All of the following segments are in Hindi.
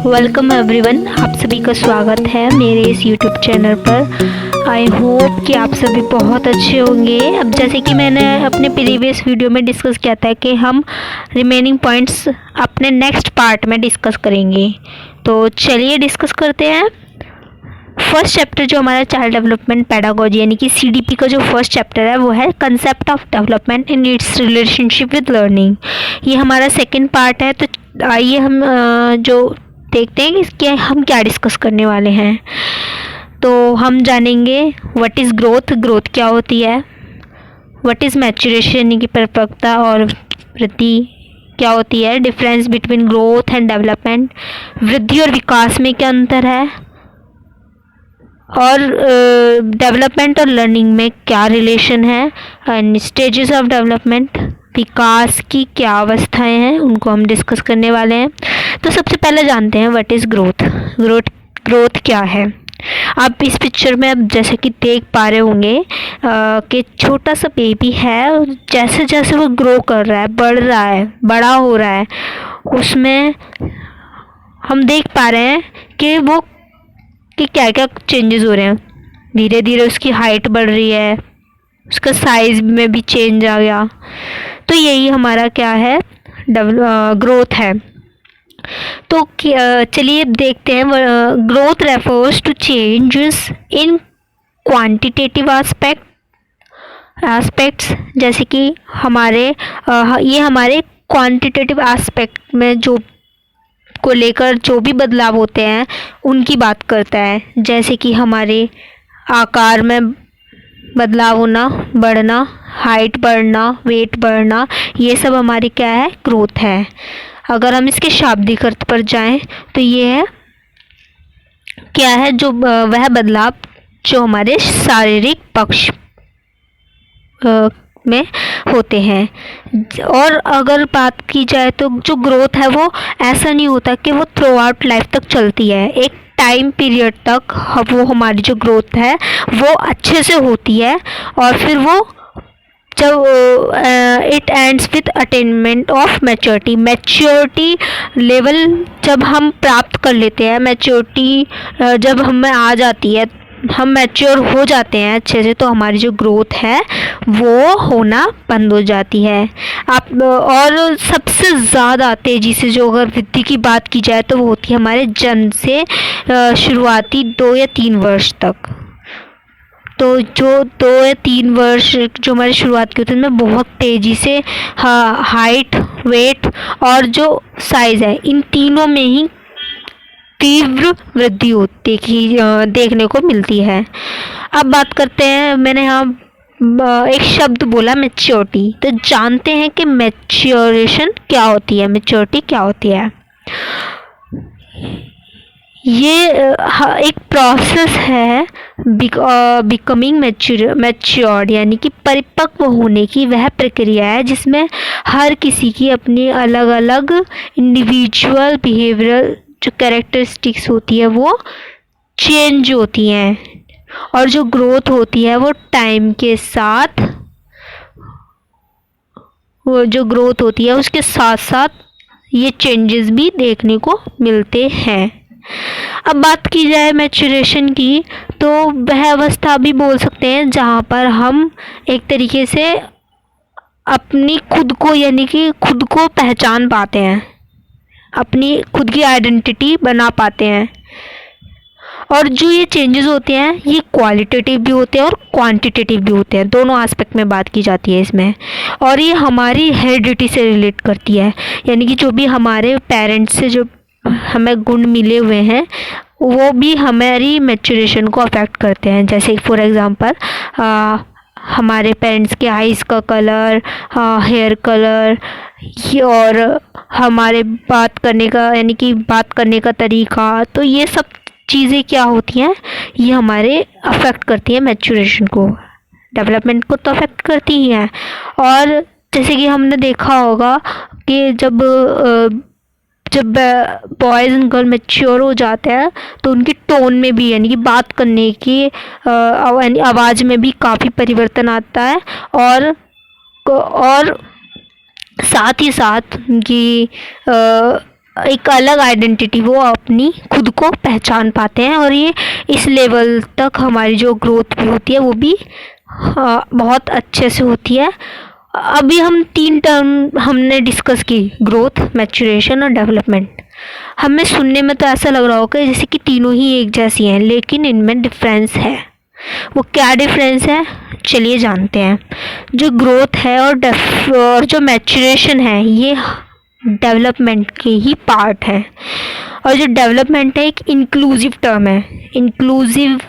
वेलकम एवरीवन, आप सभी का स्वागत है मेरे इस यूट्यूब चैनल पर। आई होप कि आप सभी बहुत अच्छे होंगे। अब जैसे कि मैंने अपने प्रीवियस वीडियो में डिस्कस किया था कि हम रिमेनिंग पॉइंट्स अपने नेक्स्ट पार्ट में डिस्कस करेंगे, तो चलिए डिस्कस करते हैं। फर्स्ट चैप्टर जो हमारा चाइल्ड डेवलपमेंट पेडागोजी यानी कि CDP का जो फर्स्ट चैप्टर है वो है concept of development in its relationship with learning. ये हमारा सेकंड पार्ट है। तो आइए हम जो देखते हैं कि इसके हम क्या डिस्कस करने वाले हैं। तो हम जानेंगे व्हाट इज़ ग्रोथ, ग्रोथ क्या होती है, व्हाट इज़ मैच्योरेशन यानी कि परिपक्वता और वृद्धि क्या होती है, difference between growth and development, वृद्धि और विकास में क्या अंतर है, और डेवलपमेंट और लर्निंग में क्या रिलेशन है, एंड स्टेजेस ऑफ डेवलपमेंट, विकास की क्या अवस्थाएं हैं उनको हम डिस्कस करने वाले हैं। तो सबसे पहले जानते हैं व्हाट इज़ ग्रोथ। ग्रोथ क्या है। आप इस पिक्चर में अब जैसे कि देख पा रहे होंगे कि छोटा सा बेबी है, जैसे जैसे वो ग्रो कर रहा है, बढ़ रहा है, बड़ा हो रहा है, उसमें हम देख पा रहे हैं कि वो कि क्या क्या चेंजेस हो रहे हैं। धीरे धीरे उसकी हाइट बढ़ रही है, उसका साइज में भी चेंज आ गया। तो यही हमारा क्या है, ग्रोथ है। तो चलिए देखते हैं। Growth refers to changes in quantitative aspects, जैसे कि ये हमारे क्वांटिटेटिव एस्पेक्ट में जो को लेकर जो भी बदलाव होते हैं उनकी बात करता है। जैसे कि हमारे आकार में बदलाव होना, बढ़ना, हाइट बढ़ना, वेट बढ़ना, ये सब हमारी क्या है, ग्रोथ है। अगर हम इसके शाब्दिक अर्थ पर जाएं तो ये है क्या है, जो वह बदलाव जो हमारे शारीरिक पक्ष में होते हैं। और अगर बात की जाए तो जो ग्रोथ है वो ऐसा नहीं होता कि वो थ्रू आउट लाइफ तक चलती है। एक टाइम पीरियड तक वो हमारी जो ग्रोथ है वो अच्छे से होती है, और फिर वो जब it ends with attainment of maturity level जब हम प्राप्त कर लेते हैं, मैच्योरिटी जब हमें आ जाती है, हम मैच्योर हो जाते हैं अच्छे से, तो हमारी जो ग्रोथ है वो होना बंद हो जाती है। और सबसे ज़्यादा तेज़ी से जो अगर वृद्धि की बात की जाए तो वो होती है हमारे जन्म से शुरुआती 2 या 3 वर्ष तक। तो जो 2 या 3 वर्ष जो हमारी शुरुआत की होती है उनमें बहुत तेज़ी से हाइट, वेट और जो साइज़ है, इन तीनों में ही तीव्र वृद्धि देखने को मिलती है। अब बात करते हैं, मैंने यहाँ एक शब्द बोला मैच्योरिटी, तो जानते हैं कि मैच्योरेशन क्या होती है, मैच्योरिटी क्या होती है। ये एक प्रोसेस है बिकमिंग मैच्योर्ड यानी कि परिपक्व होने की वह प्रक्रिया है जिसमें हर किसी की अपनी अलग अलग इंडिविजुअल बिहेवियरल जो कैरेक्टरिस्टिक्स होती है वो चेंज होती हैं, और जो ग्रोथ होती है वो टाइम के साथ, वो जो ग्रोथ होती है उसके साथ साथ ये चेंजेस भी देखने को मिलते हैं। अब बात की जाए मैच्योरेशन की, तो वह अवस्था भी बोल सकते हैं जहाँ पर हम एक तरीके से अपनी खुद को यानी कि खुद को पहचान पाते हैं, अपनी खुद की आइडेंटिटी बना पाते हैं। और जो ये चेंजेस होते हैं ये क्वालिटेटिव भी होते हैं और क्वांटिटेटिव भी होते हैं, दोनों एस्पेक्ट में बात की जाती है इसमें। और ये हमारी हेरिडिटी से रिलेट करती है, यानी कि जो भी हमारे पेरेंट्स से जो हमें गुण मिले हुए हैं वो भी हमारी मैच्योरेशन को अफेक्ट करते हैं। जैसे फॉर एग्ज़ाम्पल हमारे पेरेंट्स के आइज़ का कलर, हेयर कलर, और हमारे बात करने का यानी कि बात करने का तरीका, तो ये सब चीज़ें क्या होती हैं, ये हमारे अफेक्ट करती हैं मैच्योरेशन को, डेवलपमेंट को तो अफेक्ट करती ही हैं। और जैसे कि हमने देखा होगा कि जब बॉयज़ एंड गर्ल मैच्योर हो जाते हैं तो उनकी टोन में भी यानी कि बात करने की आवाज़ में भी काफ़ी परिवर्तन आता है, और साथ ही साथ उनकी एक अलग आइडेंटिटी, वो अपनी खुद को पहचान पाते हैं। और ये इस लेवल तक हमारी जो ग्रोथ भी होती है वो भी बहुत अच्छे से होती है। अभी हम 3 टर्म हमने डिस्कस की, ग्रोथ, मैच्योरेशन और डेवलपमेंट। हमें सुनने में तो ऐसा लग रहा होगा जैसे कि तीनों ही एक जैसी हैं, लेकिन इनमें डिफरेंस है। वो क्या डिफरेंस है, चलिए जानते हैं। जो ग्रोथ है और जो मैच्योरेशन है, ये डेवलपमेंट के ही पार्ट है। और जो डेवलपमेंट है एक इंक्लूसिव टर्म है। इंक्लूसिव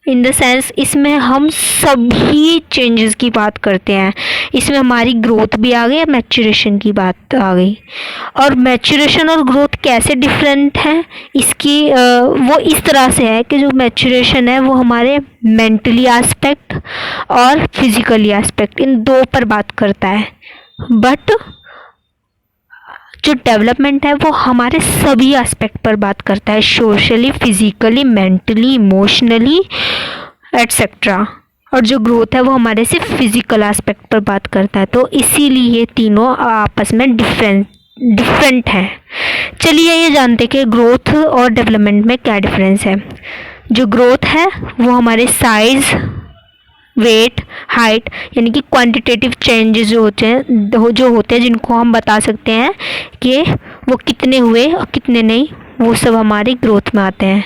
इन द सेंस इसमें हम सभी चेंजेस की बात करते हैं। इसमें हमारी ग्रोथ भी आ गई, मैच्योरेशन की बात आ गई। और मैच्योरेशन और ग्रोथ कैसे डिफरेंट है, इसकी वो इस तरह से है कि जो मैच्योरेशन है वो हमारे मेंटली एस्पेक्ट और फिजिकली एस्पेक्ट, इन दो पर बात करता है। बट जो डेवलपमेंट है वो हमारे सभी एस्पेक्ट पर बात करता है, socially, physically, mentally, emotionally etcetera. और जो ग्रोथ है वो हमारे सिर्फ फिजिकल एस्पेक्ट पर बात करता है। तो इसीलिए ये तीनों आपस में डिफरेंट है। चलिए ये जानते हैं कि ग्रोथ और डेवलपमेंट में क्या डिफरेंस है। जो ग्रोथ है वो हमारे साइज, वेट, हाइट, यानी कि क्वांटिटेटिव चेंजेस जो होते हैं जिनको हम बता सकते हैं कि वो कितने हुए और कितने नहीं, वो सब हमारी ग्रोथ में आते हैं।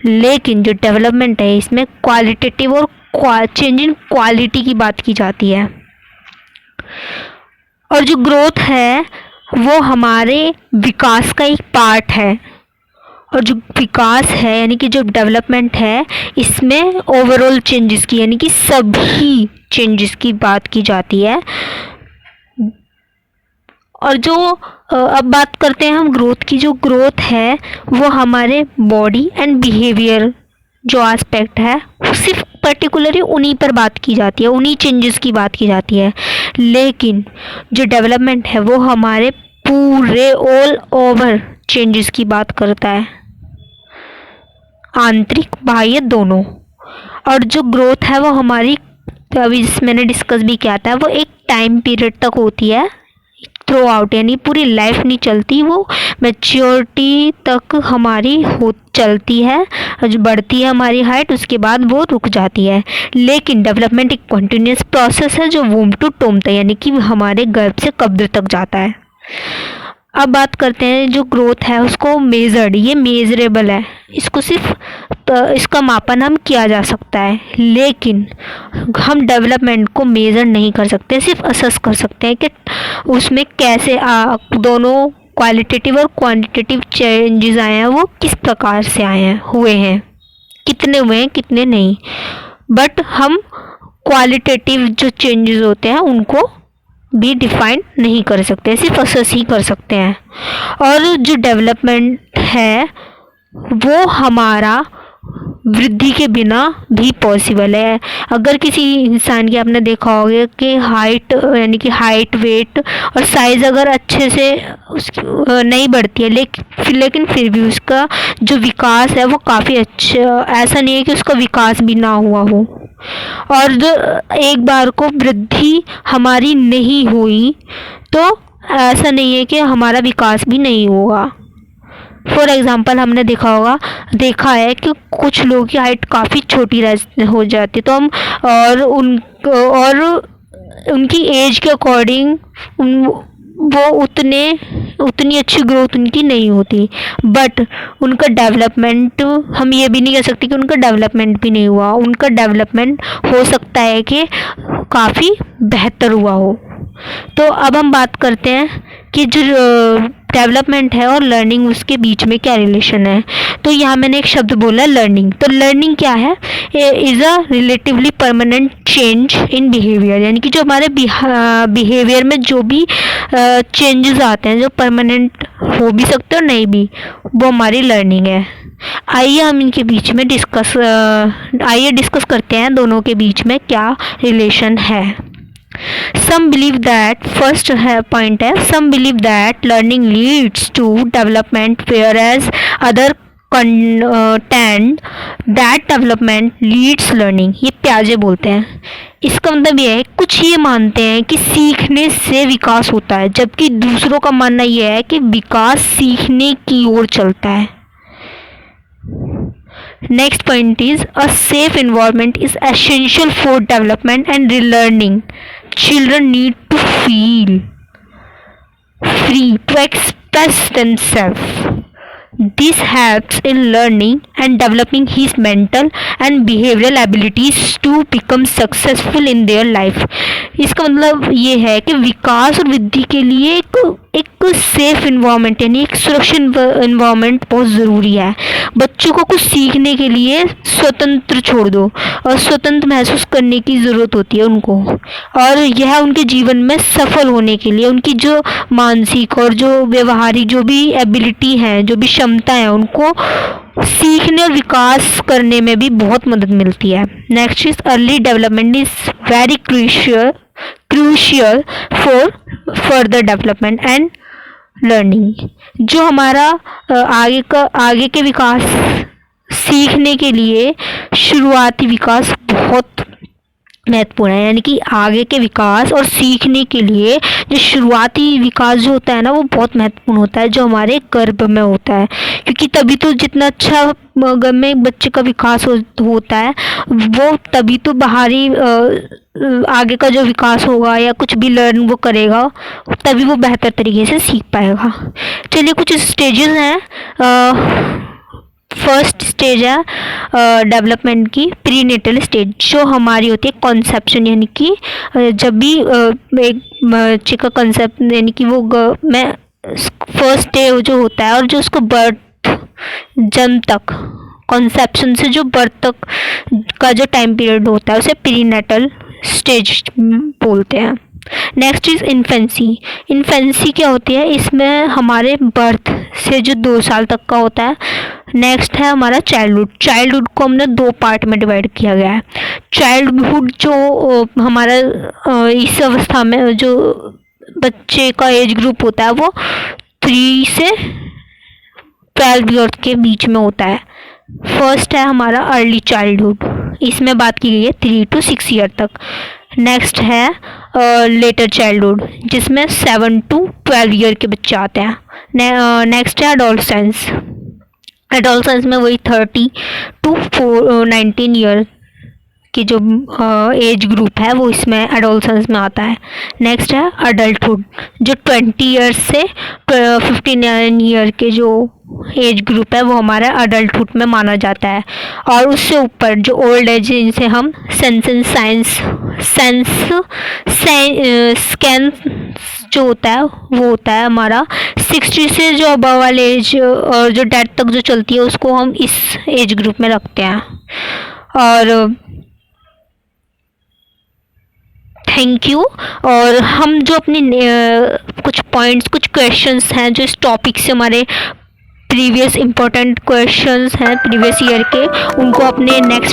लेकिन जो डेवलपमेंट है इसमें क्वालिटेटिव और चेंज इन क्वालिटी की बात की जाती है। और जो ग्रोथ है वो हमारे विकास का एक पार्ट है। और जो विकास है यानी कि जो डेवलपमेंट है, इसमें ओवरऑल चेंजेस की यानी कि सभी चेंजेस की बात की जाती है। और जो अब बात करते हैं हम ग्रोथ की। जो ग्रोथ है वो हमारे बॉडी एंड बिहेवियर जो एस्पेक्ट है सिर्फ पर्टिकुलरली उन्हीं पर बात की जाती है, उन्हीं चेंजेस की बात की जाती है। लेकिन जो डेवलपमेंट है वो हमारे पूरे ऑल ओवर चेंजेस की बात करता है, आंतरिक बाह्य दोनों। और जो ग्रोथ है वो हमारी, अभी मैंने डिस्कस भी किया था, वो एक टाइम पीरियड तक होती है, थ्रू आउट, यानी पूरी लाइफ नहीं चलती, वो मैच्योरिटी तक हमारी चलती है। जो बढ़ती है हमारी हाइट, उसके बाद वो रुक जाती है। लेकिन डेवलपमेंट एक कंटिन्यूस प्रोसेस है जो वूम टू टोम तक यानी कि हमारे गर्भ से कब्र तक जाता है। अब बात करते हैं जो ग्रोथ है उसको मेजर्ड, ये मेजरेबल है, इसको सिर्फ इसका मापन हम किया जा सकता है। लेकिन हम डेवलपमेंट को मेज़र नहीं कर सकते, सिर्फ असेस कर सकते हैं कि उसमें कैसे दोनों क्वालिटेटिव और क्वांटिटेटिव चेंजेस आए हैं, वो किस प्रकार से आए हैं, हुए हैं, कितने हुए हैं, कितने नहीं। बट हम क्वालिटेटिव जो चेंजेस होते हैं उनको भी डिफाइन नहीं कर सकते, सिर्फ असेस ही कर सकते हैं। और जो डेवलपमेंट है वो हमारा वृद्धि के बिना भी पॉसिबल है। अगर किसी इंसान की आपने देखा होगा कि हाइट यानी कि हाइट, वेट और साइज़ अगर अच्छे से उसकी नहीं बढ़ती है, लेकिन फिर भी उसका जो विकास है वो काफ़ी अच्छा, ऐसा नहीं है कि उसका विकास भी ना हुआ हो। और जो एक बार को वृद्धि हमारी नहीं हुई तो ऐसा नहीं है कि हमारा विकास भी नहीं होगा। फॉर एग्ज़ाम्पल हमने देखा है कि कुछ लोगों की हाइट काफ़ी छोटी हो जाती है, तो हम और उनकी एज के अकॉर्डिंग वो उतनी अच्छी ग्रोथ उनकी नहीं होती। बट उनका डेवलपमेंट, हम ये भी नहीं कह सकते कि उनका डेवलपमेंट भी नहीं हुआ, उनका डेवलपमेंट हो सकता है कि काफ़ी बेहतर हुआ हो। तो अब हम बात करते हैं कि जो डेवलपमेंट है और लर्निंग, उसके बीच में क्या रिलेशन है। तो यहाँ मैंने एक शब्द बोला लर्निंग। तो लर्निंग क्या है, is a relatively permanent change in behaviour, यानी कि जो हमारे बिहेवियर में जो भी चेंजेस आते हैं, जो परमानेंट हो भी सकते हैं और नहीं भी, वो हमारी लर्निंग है। आइए हम इनके बीच में डिस्कस करते हैं दोनों के बीच में क्या रिलेशन है। Some believe that first point है, some believe that learning leads to development whereas other content that development leads learning, ये पियाजे बोलते हैं। इसका मतलब ये है, कुछ ये मानते हैं कि सीखने से विकास होता है, जबकि दूसरों का मानना ये है कि विकास सीखने की ओर चलता है। Next point is a safe environment is essential for development and relearning. Children need to feel free to express themselves. This helps in learning and developing his mental and behavioral abilities to become successful in their life. इसका मतलब ये है कि विकास और वृद्धि के लिए एक सेफ इन्वायरमेंट यानी एक सुरक्षित इन्वायरमेंट बहुत ज़रूरी है। बच्चों को कुछ सीखने के लिए स्वतंत्र छोड़ दो और स्वतंत्र महसूस करने की ज़रूरत होती है उनको, और यह उनके जीवन में सफल होने के लिए उनकी जो मानसिक और जो व्यवहारिक जो भी एबिलिटी है, जो भी क्षमता है, उनको सीखने और विकास करने में भी बहुत मदद मिलती है। Next is early development is very crucial for further development and learning. जो हमारा आगे के विकास सीखने के लिए शुरुआती विकास बहुत महत्वपूर्ण है, यानी कि आगे के विकास और सीखने के लिए जो शुरुआती विकास जो होता है ना, वो बहुत महत्वपूर्ण होता है, जो हमारे गर्भ में होता है, क्योंकि तभी तो जितना अच्छा गर्भ में बच्चे का विकास होता है, वो तभी तो बाहरी आगे का जो विकास होगा या कुछ भी लर्न वो करेगा, तभी वो बेहतर तरीके से सीख पाएगा। चलिए कुछ स्टेजेस हैं। फर्स्ट स्टेज है डेवलपमेंट की प्रीनेटल स्टेज, जो हमारी होती है कॉन्सेप्शन, यानी कि जब भी एक बच्चे का कंसेप्ट यानी कि वो में फर्स्ट डे जो होता है और जो उसको बर्थ जन्म तक कॉन्सेप्शन से जो बर्थ तक का जो टाइम पीरियड होता है उसे प्रीनेटल स्टेज बोलते हैं। Next is infancy. इन्फेंसी क्या होती है, इसमें हमारे बर्थ से जो 2 साल तक का होता है। नेक्स्ट है हमारा चाइल्डहुड। चाइल्डहुड को हमने 2 पार्ट में डिवाइड किया गया है। चाइल्डहुड जो हमारा इस अवस्था में जो बच्चे का एज ग्रुप होता है वो 3 से 12 ईयर के बीच में होता है। फर्स्ट है हमारा अर्ली चाइल्डहुड, इसमें बात की गई है 3 to 6 ईयर तक। नेक्स्ट है लेटर चाइल्डहुड, जिसमें 7 to 12 ईयर के बच्चे आते हैं। नेक्स्ट है एडोलसेंस। एडोलसेंस में वही 30 to 19 ईयर की जो एज ग्रुप है वो इसमें एडोलसेंस में आता है। नेक्स्ट है अडल्टहुड, जो 20 ईयर्स से 59 ईयर के जो एज ग्रुप है वो हमारा अडल्टहुड में माना जाता है। और उससे ऊपर जो ओल्ड एज, जिनसे हम स्कैन जो होता है वो होता है हमारा 60 से जो अबव वाले एज और जो डेथ तक जो चलती है उसको हम इस एज ग्रुप में रखते हैं। और थैंक यू। और हम जो अपनी कुछ पॉइंट्स, कुछ क्वेश्चंस हैं जो इस टॉपिक से हमारे प्रीवियस इम्पोर्टेंट क्वेश्चंस हैं प्रीवियस ईयर के, उनको अपने नेक्स्ट